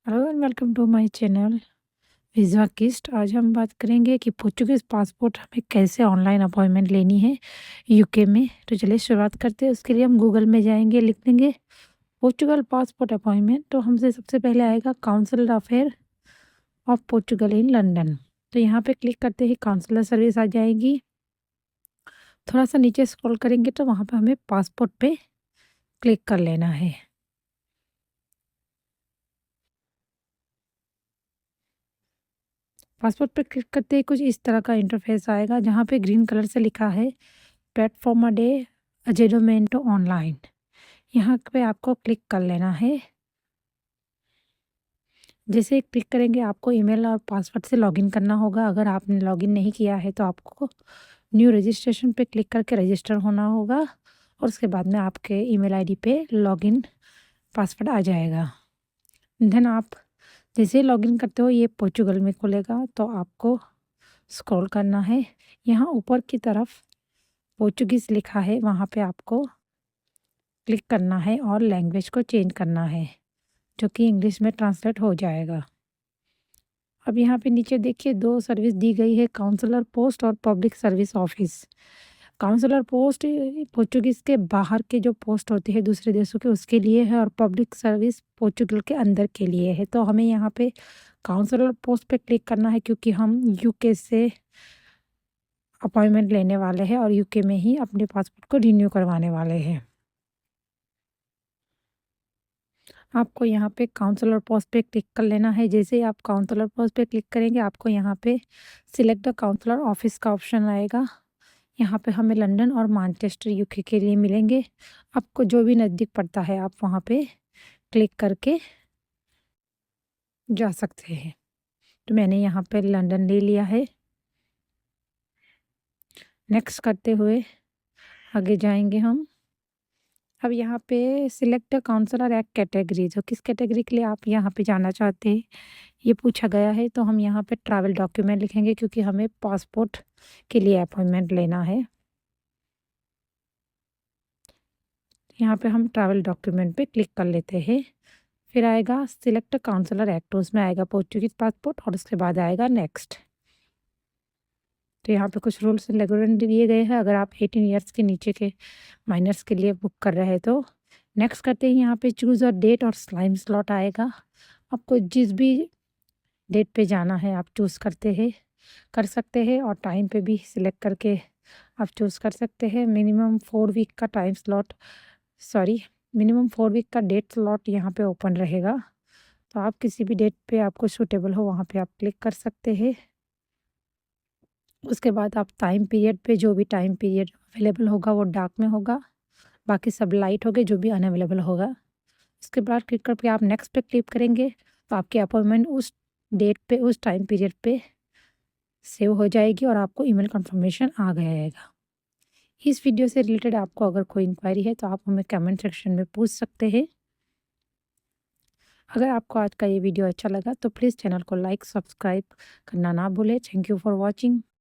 Hello and welcome to my channel visa किस्ट। आज हम बात करेंगे कि पोर्चुगीज़ पासपोर्ट हमें कैसे ऑनलाइन अपॉइंटमेंट लेनी है यूके में। तो चलिए शुरुआत करते हैं। उसके लिए हम गूगल में जाएंगे, लिख देंगे पोर्चुगल पासपोर्ट अपॉइंटमेंट। तो हमसे सबसे पहले आएगा council affair of Portugal in London. तो यहाँ पे क्लिक करते ही काउंसलर सर्विस आ जाएगी। थोड़ा सा नीचे स्क्रॉल करेंगे तो वहाँ पर हमें पासपोर्ट पे क्लिक कर लेना है। पासपोर्ट पे क्लिक करते ही कुछ इस तरह का इंटरफेस आएगा, जहाँ पे ग्रीन कलर से लिखा है प्लेटफॉर्म डे अजेडोमेंटो ऑनलाइन। यहाँ पे आपको क्लिक कर लेना है। जैसे क्लिक करेंगे आपको ईमेल और पासवर्ड से लॉगिन करना होगा। अगर आपने लॉगिन नहीं किया है तो आपको न्यू रजिस्ट्रेशन पे क्लिक करके रजिस्टर होना होगा और उसके बाद में आपके ईमेल आईडी पे लॉगिन पासवर्ड आ जाएगा। देन आप जैसे ही लॉगिन करते हो ये पोर्चुगल में खुलेगा, तो आपको स्क्रॉल करना है। यहाँ ऊपर की तरफ पोर्चुगीज़ लिखा है, वहाँ पे आपको क्लिक करना है और लैंग्वेज को चेंज करना है, जो कि इंग्लिश में ट्रांसलेट हो जाएगा। अब यहाँ पे नीचे देखिए 2 सर्विस दी गई है, काउंसलर पोस्ट और public service office. Consular post Portuguese के बाहर के जो पोस्ट होते हैं दूसरे देशों के, उसके लिए है, और पब्लिक सर्विस पोर्चुगल के अंदर के लिए है। तो हमें यहाँ पे काउंसलर पोस्ट पे क्लिक करना है, क्योंकि हम यूके से अपॉइंटमेंट लेने वाले हैं और यूके में ही अपने पासपोर्ट को रिन्यू करवाने वाले हैं। आपको यहाँ पे काउंसलर पोस्ट पे क्लिक कर लेना है। जैसे ही आप काउंसलर पोस्ट पे क्लिक करेंगे, आपको यहाँ पे सिलेक्ट द काउंसलर ऑफिस का ऑप्शन आएगा। यहाँ पे हमें लंदन और मैनचेस्टर यूके के लिए मिलेंगे। आपको जो भी नज़दीक पड़ता है आप वहाँ पे क्लिक करके जा सकते हैं। तो मैंने यहाँ पे लंदन ले लिया है। नेक्स्ट करते हुए आगे जाएंगे हम। अब यहाँ पे सिलेक्ट काउंसलर एक कैटेगरी, जो किस कैटेगरी के लिए आप यहाँ पे जाना चाहते हैं ये पूछा गया है। तो हम यहाँ पे ट्रैवल डॉक्यूमेंट लिखेंगे, क्योंकि हमें पासपोर्ट के लिए अपॉइंटमेंट लेना है। यहाँ पे हम ट्रैवल डॉक्यूमेंट पे क्लिक कर लेते हैं। फिर आएगा सिलेक्ट काउंसलर एक्ट, उसमें आएगा पोर्चुगीज पासपोर्ट और उसके बाद आएगा नेक्स्ट। तो यहाँ पे कुछ रूल्स एंड रेगुलेशन दिए गए हैं। अगर आप 18 ईयर्स के नीचे के माइनर्स के लिए बुक कर रहे हैं तो नेक्स्ट करते हैं। यहाँ पे चूज़ और डेट और टाइम स्लॉट आएगा। आपको जिस भी डेट पे जाना है आप चूज़ कर सकते हैं, और टाइम पे भी सिलेक्ट करके आप चूज़ कर सकते हैं। मिनिमम 4 वीक का time slot, sorry, minimum 4 week का डेट स्लॉट यहाँ पे ओपन रहेगा। तो आप किसी भी डेट पे आपको सूटेबल हो वहाँ पे आप क्लिक कर सकते हैं। उसके बाद आप टाइम पीरियड पे, जो भी टाइम पीरियड अवेलेबल होगा वो डार्क में होगा, बाकी सब लाइट होंगे जो भी अनअवेलेबल होगा। उसके बाद क्लिक करके आप नेक्स्ट पे क्लिक करेंगे, तो आपकी अपॉइंटमेंट उस डेट पे, उस टाइम पीरियड पे सेव हो जाएगी और आपको ईमेल कंफर्मेशन आ जाएगा। इस वीडियो से रिलेटेड आपको अगर कोई इंक्वायरी है तो आप हमें कमेंट सेक्शन में पूछ सकते हैं। अगर आपको आज का ये वीडियो अच्छा लगा तो प्लीज़ चैनल को लाइक, सब्सक्राइब करना ना भूलें। Thank you for watching.